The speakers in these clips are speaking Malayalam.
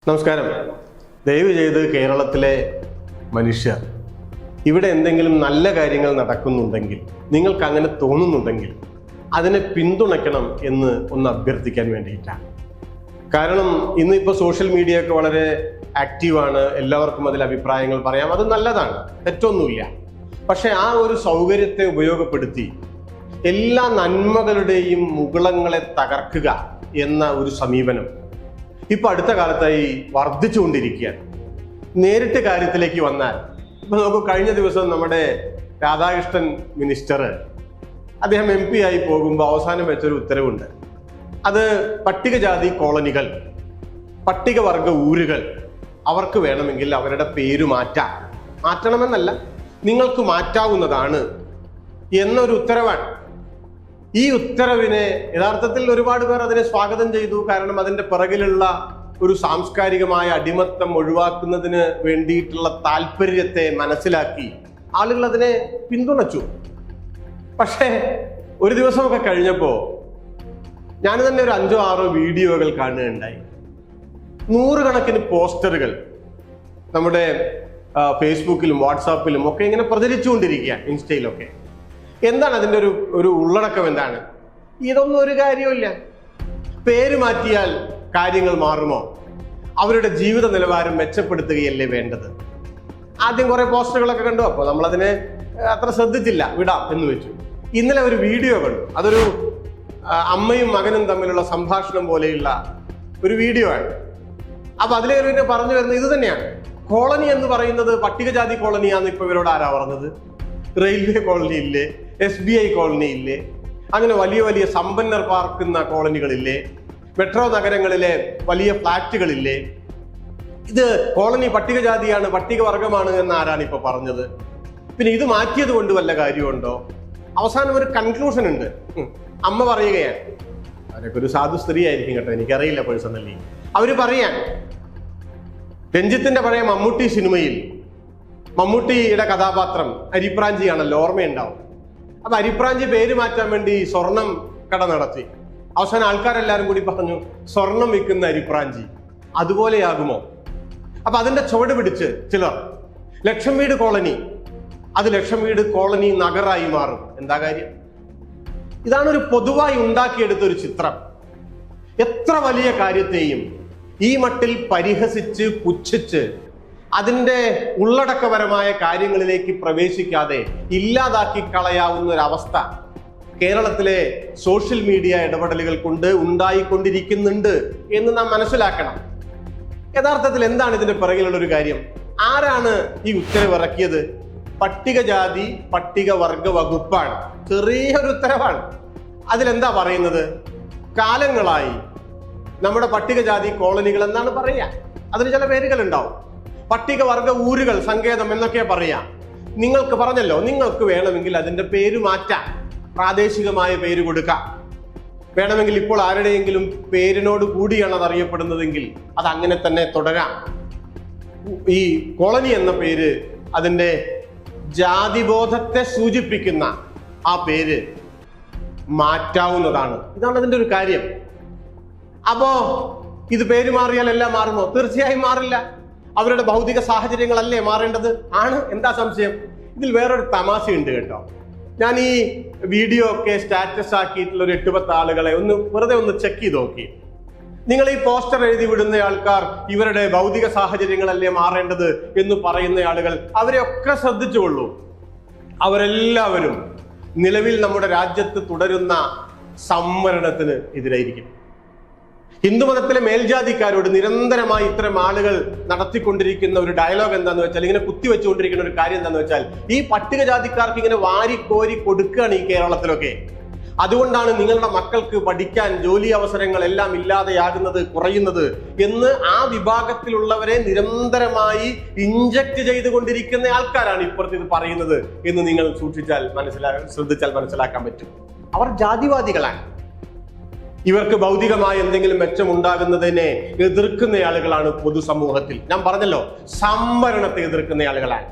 നമസ്കാരം. ദയവ് ചെയ്ത് കേരളത്തിലെ മനുഷ്യർ ഇവിടെ എന്തെങ്കിലും നല്ല കാര്യങ്ങൾ നടക്കുന്നുണ്ടെങ്കിൽ, നിങ്ങൾക്ക് അങ്ങനെ തോന്നുന്നുണ്ടെങ്കിൽ അതിനെ പിന്തുണയ്ക്കണം എന്ന് ഒന്ന് അഭ്യർത്ഥിക്കാൻ വേണ്ടിയിട്ടാണ്. കാരണം ഇന്നിപ്പോൾ സോഷ്യൽ മീഡിയ ഒക്കെ വളരെ ആക്റ്റീവാണ്, എല്ലാവർക്കും അതിൽ അഭിപ്രായങ്ങൾ പറയാം, അത് നല്ലതാണ്, തെറ്റൊന്നുമില്ല. പക്ഷെ ആ ഒരു സൗകര്യത്തെ ഉപയോഗപ്പെടുത്തി എല്ലാ നന്മകളുടെയും മുകുളങ്ങളെ തകർക്കുക എന്ന ഒരു സമീപനം ഇപ്പൊ അടുത്ത കാലത്തായി വർദ്ധിച്ചുകൊണ്ടിരിക്കുകയാണ്. നേരിട്ട് കാര്യത്തിലേക്ക് വന്നാൽ ഇപ്പൊ നമുക്ക് കഴിഞ്ഞ ദിവസം നമ്മുടെ രാധാകൃഷ്ണൻ മിനിസ്റ്റർ അദ്ദേഹം MP ആയി പോകുമ്പോൾ അവസാനം വെച്ചൊരു ഉത്തരവുണ്ട്. അത് പട്ടികജാതി കോളനികൾ, പട്ടികവർഗ ഊരുകൾ അവർക്ക് വേണമെങ്കിൽ അവരുടെ പേര് മാറ്റണമെന്നല്ല, നിങ്ങൾക്ക് മാറ്റാവുന്നതാണ് എന്നൊരു ഉത്തരവാണ്. ഈ ഉത്തരവിനെ യഥാർത്ഥത്തിൽ ഒരുപാട് പേർ അതിനെ സ്വാഗതം ചെയ്തു. കാരണം അതിന്റെ പിറകിലുള്ള ഒരു സാംസ്കാരികമായ അടിമത്തം ഒഴിവാക്കുന്നതിന് വേണ്ടിയിട്ടുള്ള താല്പര്യത്തെ മനസ്സിലാക്കി ആളുകൾ അതിനെ പിന്തുണച്ചു. പക്ഷേ ഒരു ദിവസമൊക്കെ കഴിഞ്ഞപ്പോ ഞാൻ തന്നെ ഒരു 5-6 വീഡിയോകൾ കാണുകയുണ്ടായി. 100 കണക്കിന് പോസ്റ്ററുകൾ നമ്മുടെ ഫേസ്ബുക്കിലും വാട്സാപ്പിലും ഒക്കെ ഇങ്ങനെ പ്രചരിച്ചുകൊണ്ടിരിക്കുക, ഇൻസ്റ്റയിലൊക്കെ. എന്താണ് അതിൻ്റെ ഒരു ഉള്ളടക്കം? എന്താണ്? ഇതൊന്നും ഒരു കാര്യമില്ല. പേര് മാറ്റിയാൽ കാര്യങ്ങൾ മാറുമോ? അവരുടെ ജീവിത നിലവാരം മെച്ചപ്പെടുത്തുകയല്ലേ വേണ്ടത്? ആദ്യം കുറെ പോസ്റ്ററുകളൊക്കെ കണ്ടു, അപ്പോൾ നമ്മളതിനെ അത്ര ശ്രദ്ധിച്ചില്ല, വിടാം എന്ന് വെച്ചു. ഇന്നലെ ഒരു വീഡിയോ കണ്ടു. അതൊരു അമ്മയും മകനും തമ്മിലുള്ള സംഭാഷണം പോലെയുള്ള ഒരു വീഡിയോ ആണ്. അപ്പൊ അതിലെ പറഞ്ഞു വരുന്നത് ഇത് തന്നെയാണ്. കോളനി എന്ന് പറയുന്നത് പട്ടികജാതി കോളനിയാന്ന് ഇപ്പൊ ഇവരോട് ആരാ പറഞ്ഞത്? റെയിൽവേ കോളനി ഇല്ലേ? SBI കോളനി ഇല്ലേ? അങ്ങനെ വലിയ വലിയ സമ്പന്നർ പാർക്കുന്ന കോളനികളില്ലേ? മെട്രോ നഗരങ്ങളിലെ വലിയ ഫ്ലാറ്റുകളില്ലേ? ഇത് കോളനി പട്ടികജാതിയാണ്, പട്ടികവർഗമാണ് എന്ന് ആരാണ് ഇപ്പൊ പറഞ്ഞത്? പിന്നെ ഇത് മാറ്റിയത് കൊണ്ട് വല്ല കാര്യമുണ്ടോ? അവസാനം ഒരു കൺക്ലൂഷൻ ഉണ്ട്. അമ്മ പറയുകയാണ്, അവരൊക്കെ ഒരു സാധു സ്ത്രീ ആയിരിക്കും കേട്ടോ, എനിക്കറിയില്ല പേഴ്സണലി. അവര് പറയാൻ, രഞ്ജിത്തിന്റെ പഴയ മമ്മൂട്ടി സിനിമയിൽ മമ്മൂട്ടിയുടെ കഥാപാത്രം അരിപ്രാഞ്ചിയാണല്ലോ, ഓർമ്മയുണ്ടാവും. അപ്പൊ അരിപ്രാഞ്ചി പേര് മാറ്റാൻ വേണ്ടി സ്വർണം കട നടത്തി. അവസാനം ആൾക്കാരെല്ലാരും കൂടി പറഞ്ഞു, സ്വർണം വിൽക്കുന്ന അരിപ്രാഞ്ചി അതുപോലെയാകുമോ? അപ്പൊ അതിന്റെ ചുവട് പിടിച്ച് ചിലർ ലക്ഷം വീട് കോളനി, അത് ലക്ഷം വീട് കോളനി നഗറായി മാറും. എന്താ കാര്യം? ഇതാണ് ഒരു പൊതുവായി ഉണ്ടാക്കിയെടുത്ത ഒരു ചിത്രം. എത്ര വലിയ കാര്യത്തെയും ഈ മട്ടിൽ പരിഹസിച്ച് പുച്ഛിച്ച് അതിന്റെ ഉള്ളടക്കപരമായ കാര്യങ്ങളിലേക്ക് പ്രവേശിക്കാതെ ഇല്ലാതാക്കി കളയാവുന്ന ഒരവസ്ഥ കേരളത്തിലെ സോഷ്യൽ മീഡിയ ഇടപെടലുകൾ കൊണ്ട് ഉണ്ടായിക്കൊണ്ടിരിക്കുന്നുണ്ട് എന്ന് നാം മനസ്സിലാക്കണം. യഥാർത്ഥത്തിൽ എന്താണ് ഇതിന്റെ പിറകിലുള്ള ഒരു കാര്യം? ആരാണ് ഈ ഉത്തരവ് ഇറക്കിയത്? പട്ടികജാതി പട്ടികവർഗ വകുപ്പാണ്. ചെറിയൊരു ഉത്തരവാണ്. അതിലെന്താ പറയുന്നത്? കാലങ്ങളായി നമ്മുടെ പട്ടികജാതി കോളനികൾ എന്നാണ് പറയുക. അതിന് ചില പേരുകൾ ഉണ്ടാവും. പട്ടികവർഗ ഊരുകൾ, സങ്കേതം എന്നൊക്കെ പറയാം. നിങ്ങൾക്ക് പറഞ്ഞല്ലോ, നിങ്ങൾക്ക് വേണമെങ്കിൽ അതിന്റെ പേര് മാറ്റാം, പ്രാദേശികമായ പേര് കൊടുക്കാം. വേണമെങ്കിൽ ഇപ്പോൾ ആരുടെയെങ്കിലും പേരിനോട് കൂടിയാണ് അത് അറിയപ്പെടുന്നതെങ്കിൽ അത് അങ്ങനെ തന്നെ തുടരാം. ഈ കോളനി എന്ന പേര് അതിന്റെ ജാതിബോധത്തെ സൂചിപ്പിക്കുന്ന ആ പേര് മാറ്റാവുന്നതാണ്. ഇതാണ് അതിന്റെ ഒരു കാര്യം. അപ്പോ ഇത് പേര് മാറിയാൽ എല്ലാം മാറുമോ? തീർച്ചയായും മാറില്ല. അവരുടെ ഭൗതിക സാഹചര്യങ്ങളല്ലേ മാറേണ്ടത്? ആണ്. എന്താ സംശയം? ഇതിൽ വേറൊരു തമാശയുണ്ട് കേട്ടോ. ഞാൻ ഈ വീഡിയോ ഒക്കെ സ്റ്റാറ്റസ് ആക്കിയിട്ടുള്ള ഒരു 8-10 ആളുകളെ വെറുതെ ഒന്ന് ചെക്ക് ചെയ്ത് നോക്കി. നിങ്ങൾ ഈ പോസ്റ്റർ എഴുതി വിടുന്ന ആൾക്കാർ ഇവരുടെ ഭൗതിക സാഹചര്യങ്ങളല്ലേ മാറേണ്ടത് എന്ന് പറയുന്ന ആളുകൾ, അവരെയൊക്കെ ശ്രദ്ധിച്ചുകൊള്ളൂ. അവരെല്ലാവരും നിലവിൽ നമ്മുടെ രാജ്യത്ത് തുടരുന്ന സംവരണത്തിന് എതിരായിരിക്കും. ഹിന്ദുമതത്തിലെ മേൽജാതിക്കാരോട് നിരന്തരമായി ഇത്തരം ആളുകൾ നടത്തിക്കൊണ്ടിരിക്കുന്ന ഒരു ഡയലോഗ് എന്താന്ന് വെച്ചാൽ, ഇങ്ങനെ കുത്തിവെച്ചുകൊണ്ടിരിക്കുന്ന ഒരു കാര്യം എന്താന്ന് വെച്ചാൽ, ഈ പട്ടികജാതിക്കാർക്ക് ഇങ്ങനെ വാരിക്കോരി കൊടുക്കുകയാണ് ഈ കേരളത്തിലൊക്കെ. അതുകൊണ്ടാണ് നിങ്ങളുടെ മക്കൾക്ക് പഠിക്കാൻ ജോലി അവസരങ്ങൾ എല്ലാം ഇല്ലാതെയാകുന്നത്, കുറയുന്നത് എന്ന് ആ വിഭാഗത്തിലുള്ളവരെ നിരന്തരമായി ഇഞ്ചക്ട് ചെയ്തുകൊണ്ടിരിക്കുന്ന ആൾക്കാരാണ് ഇപ്പുറത്ത് ഇത് പറയുന്നത് എന്ന് നിങ്ങൾ ശ്രദ്ധിച്ചാൽ മനസ്സിലാക്കാൻ പറ്റും. അവർ ജാതിവാദികളാണ്. ഇവർക്ക് ഭൗതികമായ എന്തെങ്കിലും മെച്ചമുണ്ടാകുന്നതിനെ എതിർക്കുന്ന ആളുകളാണ് പൊതുസമൂഹത്തിൽ. ഞാൻ പറഞ്ഞല്ലോ, സംവരണത്തെ എതിർക്കുന്ന ആളുകളാണ്.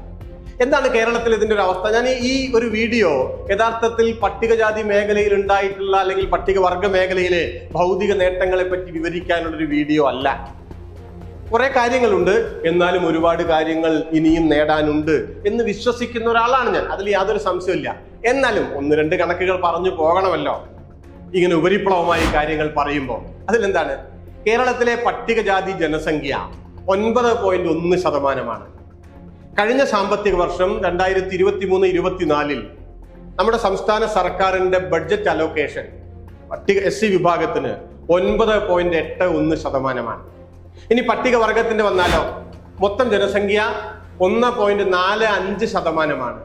എന്താണ് കേരളത്തിൽ ഇതിന്റെ ഒരു അവസ്ഥ? ഞാൻ ഈ ഒരു വീഡിയോ യഥാർത്ഥത്തിൽ പട്ടികജാതി മേഖലയിൽ ഉണ്ടായിട്ടുള്ള അല്ലെങ്കിൽ പട്ടികവർഗ മേഖലയിലെ ഭൗതിക നേട്ടങ്ങളെ പറ്റി വിവരിക്കാനുള്ള ഒരു വീഡിയോ അല്ല. കുറെ കാര്യങ്ങളുണ്ട്, എന്നാലും ഒരുപാട് കാര്യങ്ങൾ ഇനിയും നേടാനുണ്ട് എന്ന് വിശ്വസിക്കുന്ന ഒരാളാണ് ഞാൻ. അതിൽ യാതൊരു സംശയമില്ല. എന്നാലും ഒന്ന് രണ്ട് കണക്കുകൾ പറഞ്ഞു പോകണമല്ലോ ഇങ്ങനെ ഉപരിപ്ലവമായി കാര്യങ്ങൾ പറയുമ്പോൾ. അതിലെന്താണ്? കേരളത്തിലെ പട്ടികജാതി ജനസംഖ്യ 9.1%. കഴിഞ്ഞ സാമ്പത്തിക വർഷം 2023-24 നമ്മുടെ സംസ്ഥാന സർക്കാരിന്റെ ബഡ്ജറ്റ് അലോക്കേഷൻ പട്ടിക SC വിഭാഗത്തിന് 9.81%. ഇനി പട്ടികവർഗത്തിന്റെ വന്നാലോ, മൊത്തം ജനസംഖ്യ 1.45%.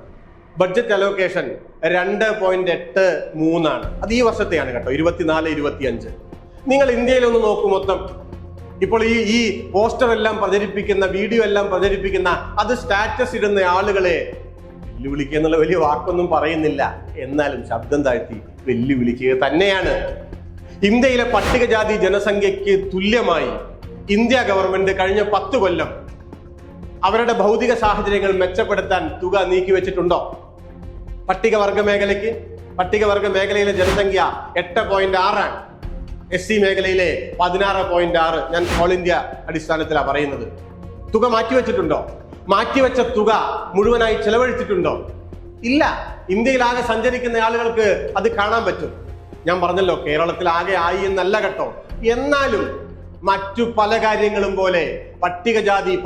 Budget allocation 2.83. അത് ഈ വർഷത്തെയാണ് കേട്ടോ, 24-25. നിങ്ങൾ ഇന്ത്യയിലൊന്ന് നോക്കൂ മൊത്തം. ഇപ്പോൾ ഈ പോസ്റ്റർ എല്ലാം പ്രചരിപ്പിക്കുന്ന, വീഡിയോ എല്ലാം പ്രചരിപ്പിക്കുന്ന, അത് സ്റ്റാറ്റസ് ഇടുന്ന ആളുകളെ വെല്ലുവിളിക്കുക എന്നുള്ള വലിയ വാക്കൊന്നും പറയുന്നില്ല, എന്നാലും ശബ്ദം താഴ്ത്തി വെല്ലുവിളിക്കുക തന്നെയാണ്. ഇന്ത്യയിലെ പട്ടികജാതി ജനസംഖ്യയ്ക്ക് തുല്യമായി ഇന്ത്യ ഗവൺമെന്റ് കഴിഞ്ഞ 10 കൊല്ലം അവരുടെ ഭൗതിക സാഹചര്യങ്ങൾ മെച്ചപ്പെടുത്താൻ തുക നീക്കിവെച്ചിട്ടുണ്ടോ? പട്ടികവർഗ മേഖലയിലെ ജനസംഖ്യ 8.6 ആണ്. SC മേഖലയിലെ 16.6. ഞാൻ ഓൾ ഇന്ത്യ അടിസ്ഥാനത്തിലാണ് പറയുന്നത്. തുക മാറ്റിവെച്ചിട്ടുണ്ടോ? മാറ്റിവെച്ച തുക മുഴുവനായി ചെലവഴിച്ചിട്ടുണ്ടോ? ഇല്ല. ഇന്ത്യയിലാകെ സഞ്ചരിക്കുന്ന ആളുകൾക്ക് അത് കാണാൻ പറ്റും. ഞാൻ പറഞ്ഞല്ലോ, കേരളത്തിൽ ആകെ ആയി എന്നല്ല കേട്ടോ. എന്നാലും മറ്റു പല കാര്യങ്ങളും പോലെ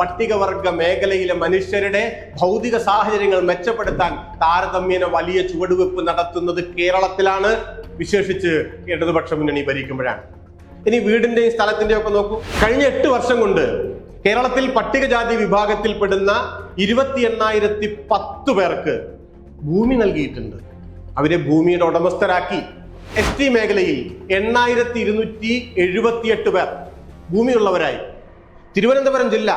പട്ടികവർഗ മേഖലയിലെ മനുഷ്യരുടെ ഭൗതിക സാഹചര്യങ്ങൾ മെച്ചപ്പെടുത്താൻ താരതമ്യേന വലിയ ചുവടുവെപ്പ് നടത്തുന്നത് കേരളത്തിലാണ്, വിശേഷിച്ച് ഇടതുപക്ഷ മുന്നണി ഭരിക്കുമ്പോഴാണ്. ഇനി വീടിന്റെയും സ്ഥലത്തിന്റെയും ഒക്കെ നോക്കൂ. കഴിഞ്ഞ 8 വർഷം കൊണ്ട് കേരളത്തിൽ പട്ടികജാതി വിഭാഗത്തിൽപ്പെടുന്ന 28,010 പേർക്ക് ഭൂമി നൽകിയിട്ടുണ്ട്. അവരെ ഭൂമിയുടെ ഉടമസ്ഥരാക്കി. ST മേഖലയിൽ 8,278 പേർ ഭൂമിയുള്ളവരായി. തിരുവനന്തപുരം ജില്ല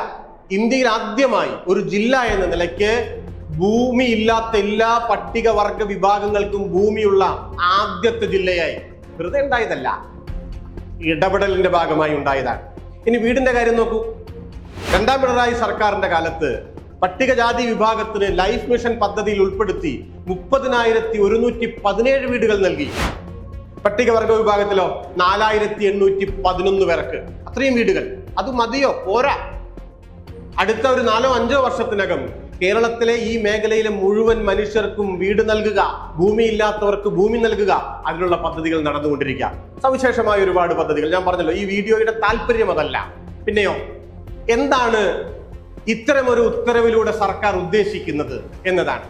ഇന്ത്യയിൽ ആദ്യമായി ഒരു ജില്ല എന്ന നിലയ്ക്ക് ഭൂമിയില്ലാത്ത എല്ലാ പട്ടികവർഗ വിഭാഗങ്ങൾക്കും ഭൂമിയുള്ള ആദ്യത്തെ ജില്ലയായി. വെറുതെ ഉണ്ടായതല്ല, ഇടപെടലിന്റെ ഭാഗമായി ഉണ്ടായതാണ്. ഇനി വീടിന്റെ കാര്യം നോക്കൂ. 2ാം പിണറായി സർക്കാരിന്റെ കാലത്ത് പട്ടികജാതി വിഭാഗത്തിന് ലൈഫ് മിഷൻ പദ്ധതിയിൽ ഉൾപ്പെടുത്തി 30,117 വീടുകൾ നൽകി. പട്ടികവർഗ വിഭാഗത്തിലോ 4,811 പേർക്ക്. അത്രയും വീടുകൾ. അത് മതിയോ? പോരാ. അടുത്ത ഒരു 4-5 വർഷത്തിനകം കേരളത്തിലെ ഈ മേഖലയിലെ മുഴുവൻ മനുഷ്യർക്കും വീട് നൽകുക, ഭൂമിയില്ലാത്തവർക്ക് ഭൂമി നൽകുക, അതിനുള്ള പദ്ധതികൾ നടന്നുകൊണ്ടിരിക്കുക. സവിശേഷമായ ഒരുപാട് പദ്ധതികൾ. ഞാൻ പറഞ്ഞല്ലോ, ഈ വീഡിയോയുടെ താല്പര്യം അതല്ല. പിന്നെയോ, എന്താണ് ഇത്തരമൊരു ഉത്തരവിലൂടെ സർക്കാർ ഉദ്ദേശിക്കുന്നത് എന്നതാണ്.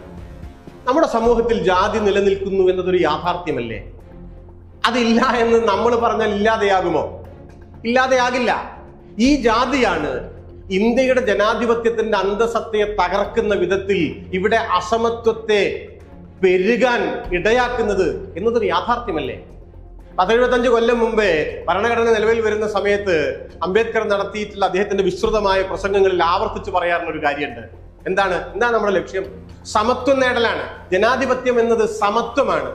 നമ്മുടെ സമൂഹത്തിൽ ജാതി നിലനിൽക്കുന്നു എന്നതൊരു യാഥാർത്ഥ്യമല്ലേ? അതില്ല എന്ന് നമ്മൾ പറഞ്ഞാൽ ഇല്ലാതെയാകുമോ? ഇല്ലാതെയാകില്ല. ഈ ജാതിയാണ് ഇന്ത്യയുടെ ജനാധിപത്യത്തിന്റെ അന്തസത്തയെ തകർക്കുന്ന വിധത്തിൽ ഇവിടെ അസമത്വത്തെ പെരുകാൻ ഇടയാക്കുന്നത് എന്നതൊരു യാഥാർത്ഥ്യമല്ലേ? 175 കൊല്ലം മുമ്പേ ഭരണഘടന നിലവിൽ വരുന്ന സമയത്ത് അംബേദ്കർ നടത്തിയിട്ടുള്ള അദ്ദേഹത്തിന്റെ വിസ്തൃതമായ പ്രസംഗങ്ങളിൽ ആവർത്തിച്ച് പറയാറുള്ള ഒരു കാര്യമുണ്ട്. എന്താണ് നമ്മുടെ ലക്ഷ്യം? സമത്വം നേടലാണ്. ജനാധിപത്യം എന്നത് സമത്വമാണ്.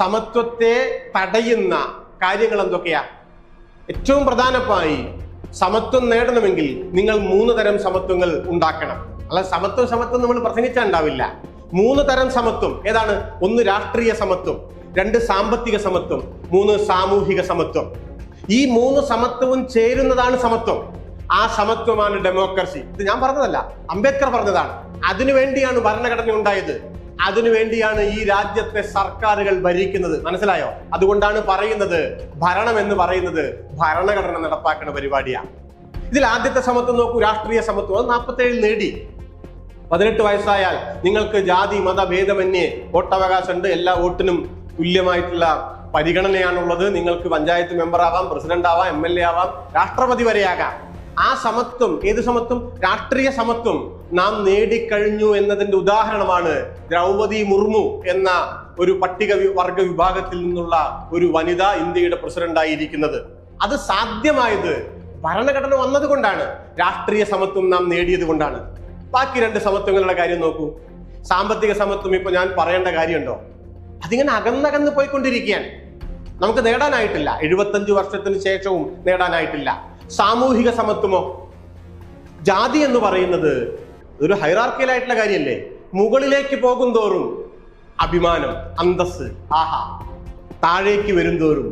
സമത്വത്തെ തടയുന്ന കാര്യങ്ങൾ എന്തൊക്കെയാ? ഏറ്റവും പ്രധാനമായി സമത്വം നേടണമെങ്കിൽ നിങ്ങൾ 3 തരം സമത്വങ്ങൾ ഉണ്ടാക്കണം. അല്ല, സമത്വം നമ്മൾ പ്രസംഗിച്ചാൽ ഉണ്ടാവില്ല. 3 തരം സമത്വം. ഏതാണ്? 1 രാഷ്ട്രീയ സമത്വം, 2 സാമ്പത്തിക സമത്വം, 3 സാമൂഹിക സമത്വം. ഈ 3 സമത്വവും ചേരുന്നതാണ് സമത്വം. ആ സമത്വമാണ് ഡെമോക്രസി. ഇത് ഞാൻ പറഞ്ഞതല്ല, അംബേദ്കർ പറഞ്ഞതാണ്. അതിനുവേണ്ടിയാണ് ഭരണഘടന ഉണ്ടായത്. അതിനുവേണ്ടിയാണ് ഈ രാജ്യത്തെ സർക്കാരുകൾ ഭരിക്കുന്നത്. മനസ്സിലായോ? അതുകൊണ്ടാണ് പറയുന്നത് ഭരണം എന്ന് പറയുന്നത് ഭരണഘടന നടപ്പാക്കുന്ന പരിപാടിയാണ്. ഇതിൽ ആദ്യത്തെ സമത്വം നോക്കൂ, രാഷ്ട്രീയ സമത്വം. അത് 47 നേടി. 18 വയസ്സായാൽ നിങ്ങൾക്ക് ജാതി മത ഭേദമന്യേ വോട്ടവകാശം ഉണ്ട്. എല്ലാ വോട്ടിനും തുല്യമായിട്ടുള്ള പരിഗണനയാണുള്ളത്. നിങ്ങൾക്ക് പഞ്ചായത്ത് മെമ്പർ ആവാം, പ്രസിഡന്റ് ആവാം, MLA ആവാം, രാഷ്ട്രപതി വരെയാകാം. ആ സമത്വം, ഏത് സമത്വം? രാഷ്ട്രീയ സമത്വം നാം നേടിക്കഴിഞ്ഞു എന്നതിന്റെ ഉദാഹരണമാണ് ദ്രൗപദി മുർമു എന്ന ഒരു വർഗ വിഭാഗത്തിൽ നിന്നുള്ള ഒരു വനിത ഇന്ത്യയുടെ പ്രസിഡന്റായിരിക്കുന്നത്. അത് സാധ്യമായത് ഭരണഘടന വന്നതുകൊണ്ടാണ്. രാഷ്ട്രീയ സമത്വം നാം നേടിയത് കൊണ്ടാണ്. ബാക്കി 2 സമത്വങ്ങളുടെ കാര്യം നോക്കൂ. സാമ്പത്തിക സമത്വം ഇപ്പൊ ഞാൻ പറയേണ്ട കാര്യമുണ്ടോ? അതിങ്ങനെ അകന്നകന്ന് പോയിക്കൊണ്ടിരിക്കുകയാണ്. നമുക്ക് നേടാനായിട്ടില്ല. 75 വർഷത്തിന് ശേഷവും നേടാനായിട്ടില്ല. സാമൂഹിക സമത്വമോ? ജാതി എന്ന് പറയുന്നത് ഒരു ഹൈറാർക്കിയലായിട്ടുള്ള കാര്യമല്ലേ? മുകളിലേക്ക് പോകും തോറും അഭിമാനം, അന്തസ്, ആഹാ. താഴേക്ക് വരും തോറും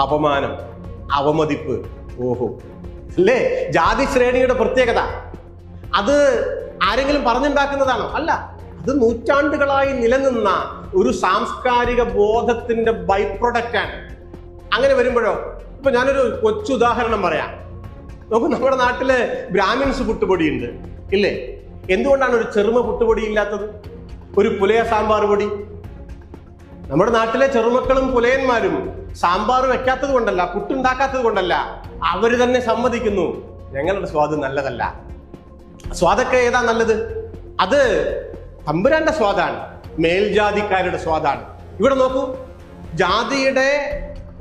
അപമാനം, അവമതിപ്പ്. ഓഹോ, അല്ലേ ജാതി ശ്രേണിയുടെ പ്രത്യേകത? അത് ആരെങ്കിലും പറഞ്ഞുണ്ടാക്കുന്നതാണോ? അല്ല, അത് നൂറ്റാണ്ടുകളായി നിലനിന്ന ഒരു സാംസ്കാരിക ബോധത്തിന്റെ ബൈ പ്രൊഡക്റ്റ് ആണ്. അങ്ങനെ വരുമ്പോഴോ, ഇപ്പൊ ഞാനൊരു കൊച്ചു ഉദാഹരണം പറയാം. നോക്കൂ, നമ്മുടെ നാട്ടില് ബ്രാഹ്മിൻസ് പുട്ടുപൊടി ഉണ്ട് ഇല്ലേ? എന്തുകൊണ്ടാണ് ഒരു ചെറുമ പുട്ടുപൊടി ഇല്ലാത്തത്? ഒരു പുലയ സാമ്പാർ പൊടി? നമ്മുടെ നാട്ടിലെ ചെറുമക്കളും പുലയന്മാരും സാമ്പാർ വെക്കാത്തത് കൊണ്ടല്ല, പുട്ടുണ്ടാക്കാത്തത് കൊണ്ടല്ല, അവര് തന്നെ സമ്മതിക്കുന്നു ഞങ്ങളുടെ സ്വാദ് നല്ലതല്ല. സ്വാദൊക്കെ ഏതാ നല്ലത്? അത് തമ്പുരാന്റെ സ്വാദാണ്, മേൽജാതിക്കാരുടെ സ്വാദാണ്. ഇവിടെ നോക്കൂ, ജാതിയുടെ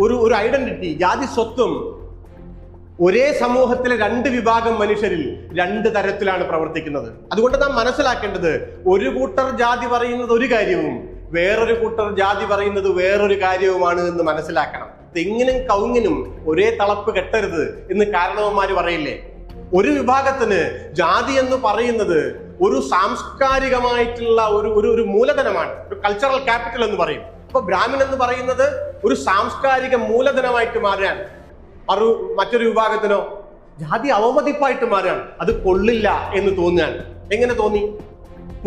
ഒരു ഐഡന്റിറ്റി, ജാതി സ്വത്വം ഒരേ സമൂഹത്തിലെ രണ്ട് വിഭാഗം മനുഷ്യരിൽ രണ്ട് തരത്തിലാണ് പ്രവർത്തിക്കുന്നത്. അതുകൊണ്ട് നാം മനസ്സിലാക്കേണ്ടത്, ഒരു കൂട്ടർ ജാതി പറയുന്നത് ഒരു കാര്യവും വേറൊരു കൂട്ടർ ജാതി പറയുന്നത് വേറൊരു കാര്യവുമാണ് എന്ന് മനസ്സിലാക്കണം. തെങ്ങിനും കവുങ്ങിനും ഒരേ തളപ്പ് കെട്ടരുത് എന്ന് കാരണവന്മാര് പറയില്ലേ? ഒരു വിഭാഗത്തിന് ജാതി എന്ന് പറയുന്നത് ഒരു സാംസ്കാരികമായിട്ടുള്ള ഒരു മൂലധനമാണ്, ഒരു കൾച്ചറൽ ക്യാപിറ്റൽ എന്ന് പറയും. അപ്പൊ ബ്രാഹ്മൺ എന്ന് പറയുന്നത് ഒരു സാംസ്കാരിക മൂലധനമായിട്ട് മാറുകയാണ്. മറ്റൊരു വിഭാഗത്തിനോ ജാതി അവമതിപ്പായിട്ട് മാറുകയാണ്. അത് കൊള്ളില്ല എന്ന് തോന്നുകയാണ്. എങ്ങനെ തോന്നി?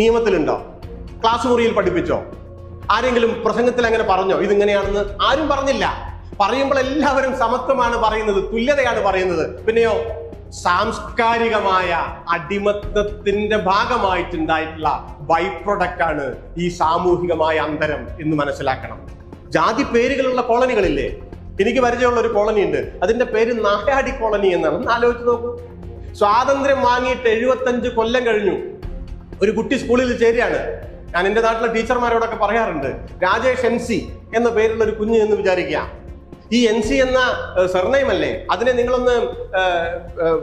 നിയമത്തിലുണ്ടോ? ക്ലാസ് മുറിയിൽ പഠിപ്പിച്ചോ? ആരെങ്കിലും പ്രസംഗത്തിൽ അങ്ങനെ പറഞ്ഞോ ഇതിങ്ങനെയാണെന്ന്? ആരും പറഞ്ഞില്ല. പറയുമ്പോൾ എല്ലാവരും സമത്വമാണ് പറയുന്നത്, തുല്യതയാണ് പറയുന്നത്. പിന്നെയോ സാംസ്കാരികമായ അടിമത്തത്തിന്റെ ഭാഗമായിട്ടുണ്ടായിട്ടുള്ള ബൈ പ്രൊഡക്റ്റ് ആണ് ഈ സാമൂഹികമായ അന്തരം എന്ന് മനസ്സിലാക്കണം. ജാതി പേരുകളുള്ള കോളനികളില്ലേ? എനിക്ക് പരിചയമുള്ള ഒരു കോളനി ഉണ്ട്, അതിന്റെ പേര് നായാടി കോളനി എന്നാണ്. ഒന്ന് ആലോചിച്ച് നോക്കൂ. സ്വാതന്ത്ര്യം വാങ്ങിയിട്ട് 75 കൊല്ലം കഴിഞ്ഞു. ഒരു കുട്ടി സ്കൂളിൽ ചേരുകയാണ്. ഞാൻ എൻ്റെ നാട്ടിലെ ടീച്ചർമാരോടൊക്കെ പറയാറുണ്ട്, രാജേഷ് NC എന്ന പേരുള്ള ഒരു കുഞ്ഞ് എന്ന് വിചാരിക്കുക. ഈ NC എന്ന സർനെയിം അല്ലേ, അതിനെ നിങ്ങളൊന്ന്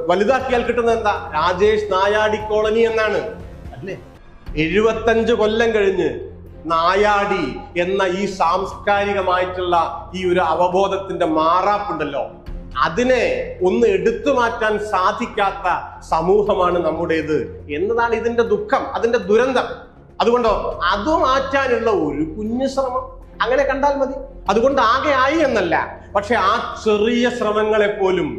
വലുതാക്കിയാൽ കിട്ടുന്നത് എന്താ? രാജേഷ് നായാടി കോളനി എന്നാണ് അല്ലേ? 75 കൊല്ലം കഴിഞ്ഞ് നായാടി എന്ന ഈ സാംസ്കാരികമായിട്ടുള്ള ഈ ഒരു അവബോധത്തിന്റെ മാറാപ്പുണ്ടല്ലോ, അതിനെ ഒന്ന് എടുത്തു മാറ്റാൻ സാധിക്കാത്ത സമൂഹമാണ് നമ്മുടേത് എന്നതാണ് ഇതിന്റെ ദുഃഖം, അതിന്റെ ദുരന്തം. അതുകൊണ്ടോ അത് മാറ്റാനുള്ള ഒരു കുഞ്ഞു ശ്രമം അങ്ങനെ കണ്ടാൽ മതി. അതുകൊണ്ട് ആകെ ആയി എന്നല്ല, പക്ഷെ ആ ചെറിയ ശ്രമങ്ങളെ പോലും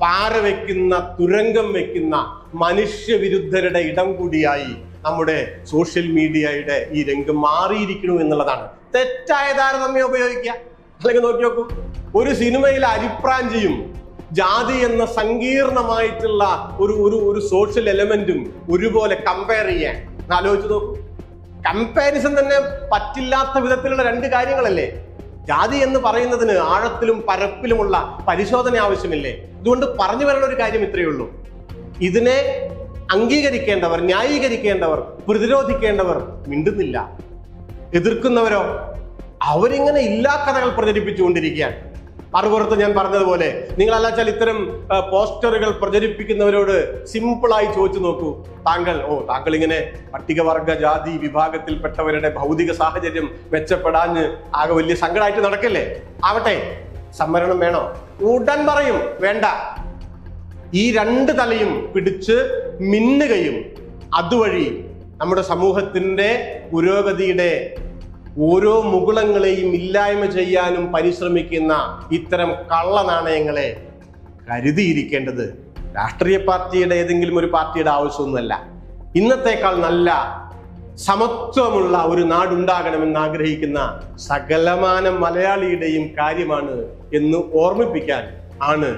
പാരവെക്കുന്ന, തുരങ്കം വെക്കുന്ന മനുഷ്യവിരുദ്ധരുടെ ഇടം കൂടിയായി നമ്മുടെ സോഷ്യൽ മീഡിയയുടെ ഈ രംഗം മാറിയിരിക്കുന്നു എന്നുള്ളതാണ്. തെറ്റായ താരതമ്യം ഉപയോഗിക്കുക. അല്ലെങ്കിൽ നോക്കി നോക്കൂ, ഒരു സിനിമയിലെ അരിപ്രാഞ്ചിയും ജാതി എന്ന സങ്കീർണമായിട്ടുള്ള ഒരു സോഷ്യൽ എലമെന്റും ഒരുപോലെ കമ്പയർ ചെയ്യാൻ ആലോചിച്ച് നോക്കൂ. കമ്പാരിസൺ തന്നെ പറ്റില്ലാത്ത വിധത്തിലുള്ള രണ്ട് കാര്യങ്ങളല്ലേ? ജാതി എന്ന് പറയുന്നതിന് ആഴത്തിലും പരപ്പിലുമുള്ള പരിശോധന ആവശ്യമില്ലേ? ഇതുകൊണ്ട് പറഞ്ഞു വരേണ്ട ഒരു കാര്യം ഇത്രയേ ഉള്ളൂ. ഇതിനെ അംഗീകരിക്കേണ്ടവർ, ന്യായീകരിക്കേണ്ടവർ, പ്രതിരോധിക്കേണ്ടവർ മിണ്ടുന്നില്ല. എതിർക്കുന്നവരോ അവരിങ്ങനെ ഇല്ലാക്കഥകൾ പ്രചരിപ്പിച്ചുകൊണ്ടിരിക്കുകയാണ്. മറുപുറത്ത് ഞാൻ പറഞ്ഞതുപോലെ, നിങ്ങൾ അല്ലാച്ചാൽ ഇത്തരം പോസ്റ്ററുകൾ പ്രചരിപ്പിക്കുന്നവരോട് സിമ്പിളായി ചോദിച്ചു നോക്കൂ, താങ്കൾ ഇങ്ങനെ പട്ടികവർഗ ജാതി വിഭാഗത്തിൽപ്പെട്ടവരുടെ ഭൗതിക സാഹചര്യം മെച്ചപ്പെടാഞ്ഞ് ആകെ വലിയ സങ്കടമായിട്ട് നടക്കല്ലേ? ആവട്ടെ, സംവരണം വേണോ? ഉടൻ പറയും വേണ്ട. ഈ രണ്ട് തലയും പിടിച്ച് മിന്നുകയും അതുവഴി നമ്മുടെ സമൂഹത്തിന്റെ പുരോഗതിയുടെ ഓരോ മുകുളങ്ങളെയും ഇല്ലായ്മ ചെയ്യാനും പരിശ്രമിക്കുന്ന ഇത്തരം കള്ളനാണയങ്ങളെ കരുതിയിരിക്കേണ്ടത് രാഷ്ട്രീയ പാർട്ടിയുടെ ഏതെങ്കിലും ഒരു പാർട്ടിയുടെ ആവശ്യമൊന്നുമല്ല. ഇന്നത്തേക്കാൾ നല്ല സമത്വമുള്ള ഒരു നാടുണ്ടാകണമെന്ന് ആഗ്രഹിക്കുന്ന സകലമാന മലയാളിയുടെയും കാര്യമാണ് എന്ന് ഓർമ്മിപ്പിക്കാൻ ആണ്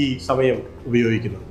ഈ സമയം ഉപയോഗിക്കുന്നത്.